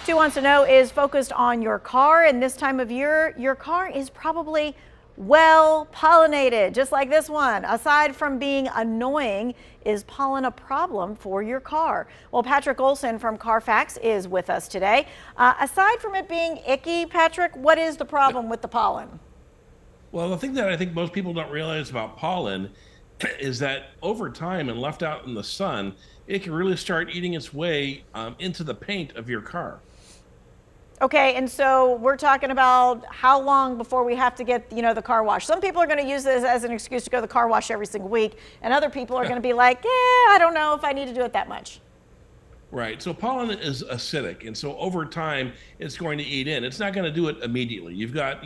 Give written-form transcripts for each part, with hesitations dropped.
Stu wants to know is focused on your car, and this time of year, your car is probably well pollinated, just like this one. Aside from being annoying, is pollen a problem for your car? Well, Patrick Olsen from CARFAX is with us today. Aside from it being icky, Patrick, what is the problem with the pollen? Well, the thing that I think most people don't realize about pollen is that over time and left out in the sun, it can really start eating its way into the paint of your car. Okay, and so we're talking about how long before we have to get, the car wash. Some people are going to use this as an excuse to go to the car wash every single week, and other people are going to be like, I don't know if I need to do it that much. Right. So pollen is acidic. And so over time, it's going to eat in. It's not going to do it immediately. You've got,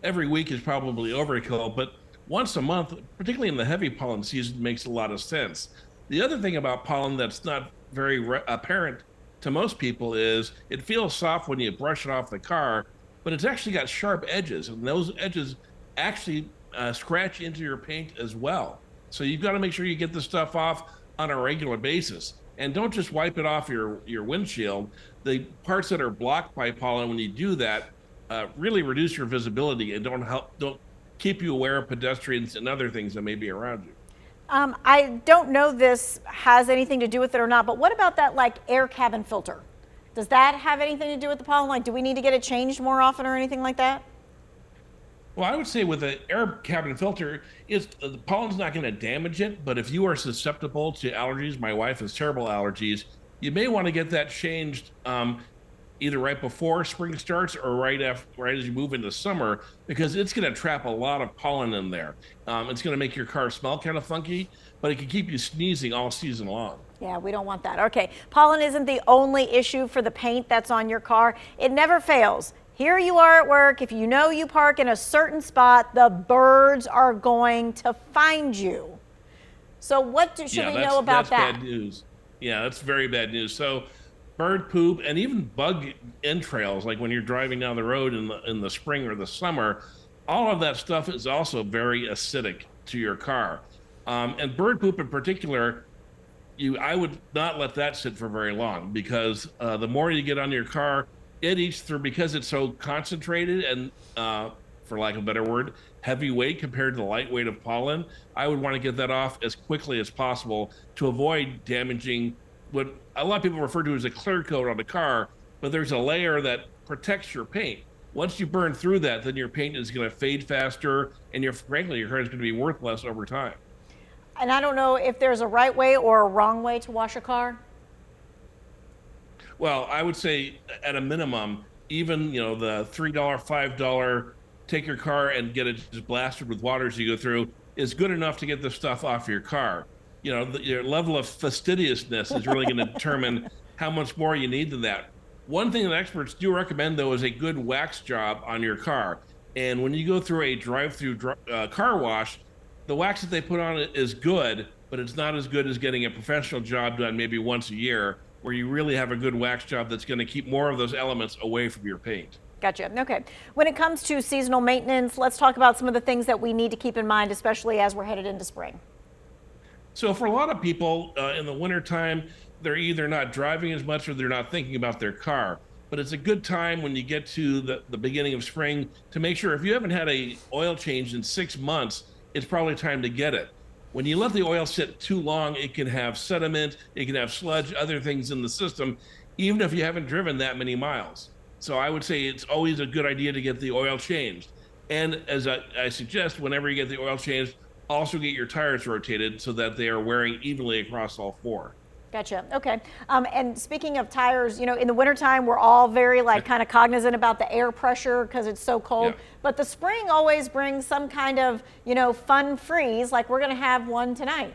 every week is probably overkill, but once a month, particularly in the heavy pollen season, makes a lot of sense. The other thing about pollen that's not very apparent to most people is it feels soft when you brush it off the car, but it's actually got sharp edges, and those edges actually scratch into your paint as well. So you've got to make sure you get the stuff off on a regular basis. And don't just wipe it off your windshield. The parts that are blocked by pollen, when you do that, really reduce your visibility and don't keep you aware of pedestrians and other things that may be around you. I don't know this has anything to do with it or not, but what about that air cabin filter? Does that have anything to do with the pollen? Do we need to get it changed more often or anything like that? Well, I would say with the air cabin filter, the pollen's not going to damage it, but if you are susceptible to allergies, my wife has terrible allergies, you may want to get that changed either right before spring starts or right as you move into summer, because it's going to trap a lot of pollen in there. It's going to make your car smell kind of funky, but it can keep you sneezing all season long. Yeah, we don't want that. Okay, pollen isn't the only issue for the paint that's on your car. It never fails. Here you are at work. If you know you park in a certain spot, the birds are going to find you. So what should we know about that? That's bad news. Yeah, that's very bad news. So bird poop and even bug entrails, like when you're driving down the road in the spring or the summer, all of that stuff is also very acidic to your car. And bird poop in particular, I would not let that sit for very long, because the more you get on your car, it eats through, because it's so concentrated and, for lack of a better word, heavyweight compared to the lightweight of pollen. I would want to get that off as quickly as possible to avoid damaging what a lot of people refer to as a clear coat on the car, but there's a layer that protects your paint. Once you burn through that, then your paint is going to fade faster, and frankly, your car is going to be worth less over time. And I don't know if there's a right way or a wrong way to wash a car. Well, I would say at a minimum, even the $3, $5, take your car and get it just blasted with water as you go through is good enough to get the stuff off your car. Your level of fastidiousness is really going to determine how much more you need than that. One thing that experts do recommend, though, is a good wax job on your car. And when you go through a drive-through car wash, the wax that they put on it is good, but it's not as good as getting a professional job done maybe once a year, where you really have a good wax job that's going to keep more of those elements away from your paint. Gotcha. Okay. When it comes to seasonal maintenance, let's talk about some of the things that we need to keep in mind, especially as we're headed into spring. So for a lot of people in the wintertime, they're either not driving as much or they're not thinking about their car. But it's a good time when you get to the beginning of spring to make sure, if you haven't had a oil change in 6 months, it's probably time to get it. When you let the oil sit too long, it can have sediment, it can have sludge, other things in the system, even if you haven't driven that many miles. So I would say it's always a good idea to get the oil changed. And as I suggest, whenever you get the oil changed, also get your tires rotated so that they are wearing evenly across all four. Gotcha. Okay. And speaking of tires, in the wintertime, we're all very kind of cognizant about the air pressure because it's so cold. Yeah. But the spring always brings some kind of, fun freeze, like we're going to have one tonight.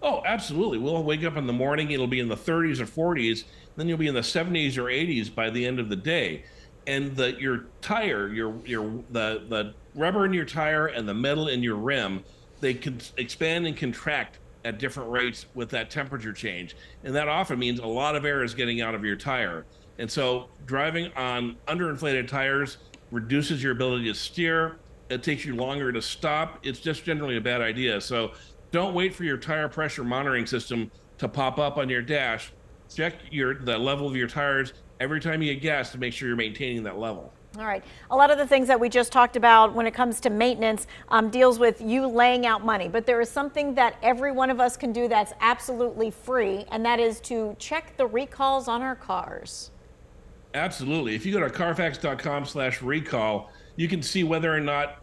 Oh, absolutely. We'll wake up in the morning, it'll be in the 30s or 40s, then you'll be in the 70s or 80s by the end of the day. And your tire, the rubber in your tire and the metal in your rim, they can expand and contract at different rates with that temperature change. And that often means a lot of air is getting out of your tire. And so driving on underinflated tires reduces your ability to steer. It takes you longer to stop. It's just generally a bad idea. So don't wait for your tire pressure monitoring system to pop up on your dash. check the level of your tires every time you get gas to make sure you're maintaining that level. All right. A lot of the things that we just talked about when it comes to maintenance deals with you laying out money. But there is something that every one of us can do that's absolutely free, and that is to check the recalls on our cars. Absolutely. If you go to carfax.com/recall, you can see whether or not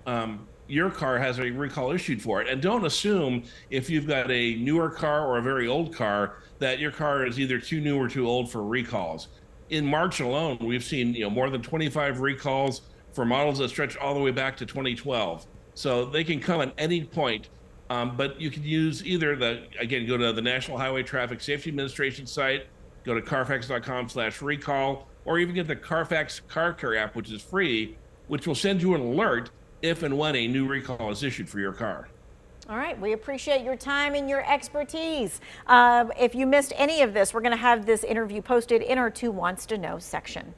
your car has a recall issued for it. And don't assume if you've got a newer car or a very old car that your car is either too new or too old for recalls. In March alone, we've seen more than 25 recalls for models that stretch all the way back to 2012. So they can come at any point, but you can use either go to the National Highway Traffic Safety Administration site, go to carfax.com/recall, or even get the CARFAX Car Care app, which is free, which will send you an alert if and when a new recall is issued for your car. All right, we appreciate your time and your expertise. If you missed any of this, we're going to have this interview posted in our Who Wants to Know section.